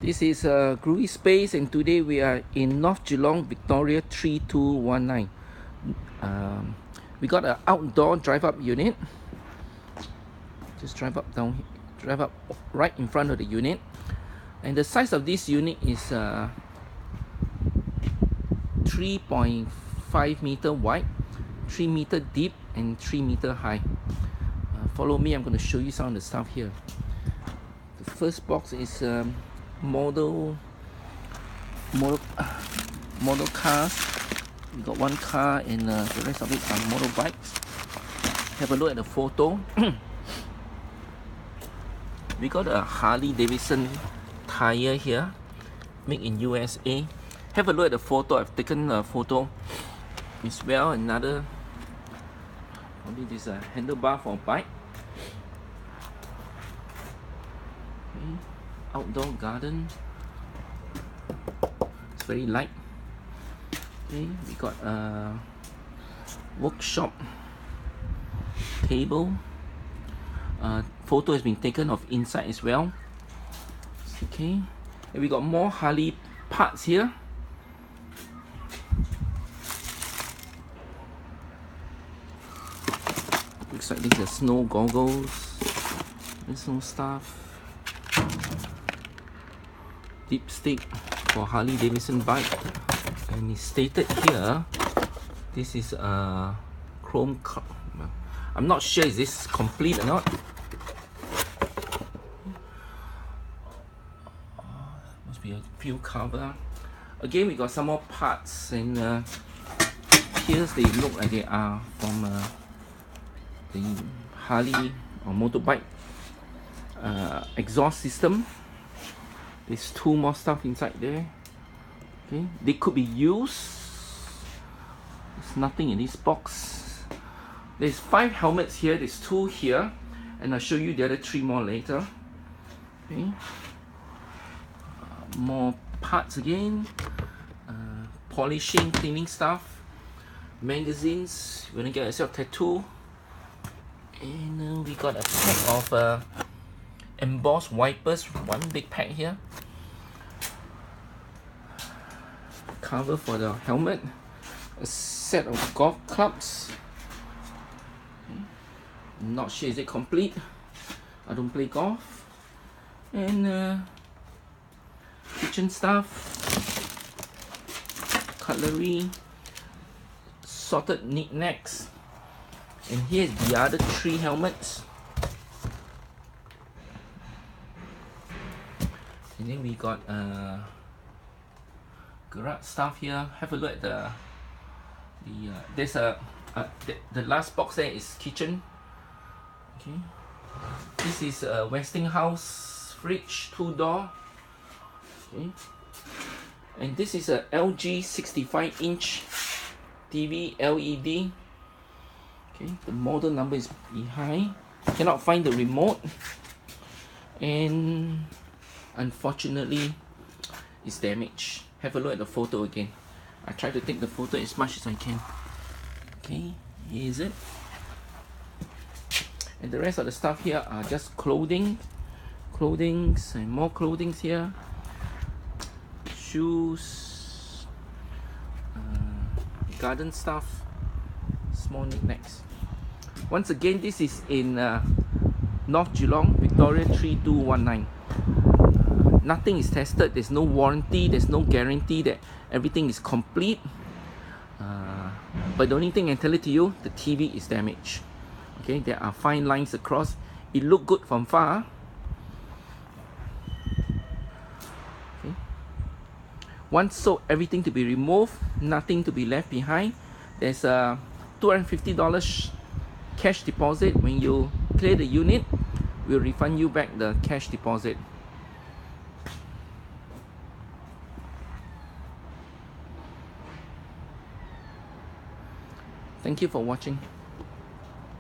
This is Groovy Space, and today we are in North Geelong, Victoria 3219. We got an outdoor drive-up unit. Just drive up right in front of the unit, and the size of this unit is 3.5 meter wide, 3 meter deep, and 3 meter high. Follow me. I'm going to show you some of the stuff here. The first box is model cars. We got one car, and the rest of it are motorbikes. Have a look at the photo. We got a Harley Davidson tire here, made in USA. Have a look at the photo. I've taken a photo as well. Another, probably this handlebar for bike. Okay. Outdoor garden. It's very light. Okay, we got a workshop table. Photo has been taken of inside as well. Okay, and we got more Harley parts here. Looks like these are snow goggles. There's some stuff. Dipstick for Harley Davidson bike, and it's stated here this is a chrome cup. I'm not sure is this complete or not. Must be a few cover. Again, we got some more parts, and here they look like they are from the Harley or motorbike exhaust system. There's two more stuff inside there. Okay, they could be used. There's nothing in this box. There's 5 helmets here. There's 2 here, and I'll show you the other 3 more later. Okay, more parts again. Polishing, cleaning stuff, magazines. You wanna get yourself a tattoo, and we got a pack of embossed wipers. One big pack here. Cover for the helmet. A set of golf clubs. Okay. Not sure is it complete. I don't play golf. And kitchen stuff, cutlery, sorted knickknacks. And here's the other 3 helmets. And then we got garage stuff here. Have a look at there's the last box there is kitchen. Okay, this is a Westinghouse fridge, 2-door. Okay, and this is a LG 65-inch TV LED. Okay, the model number is behind. Cannot find the remote, and unfortunately it's damaged. Have a look at the photo again. I try to take the photo as much as I can. Okay, here is it. And the rest of the stuff here are just clothings, and more clothings here. Shoes, garden stuff, small knickknacks. Once again, this is in North Geelong, Victoria 3219. Nothing is tested. There's no warranty. There's no guarantee that everything is complete. But the only thing I can tell it to you, the TV is damaged. Okay, there are fine lines across. It looked good from far. Okay. Once sold, everything to be removed, nothing to be left behind. There's a $250 cash deposit. When you clear the unit, we'll refund you back the cash deposit. Thank you for watching.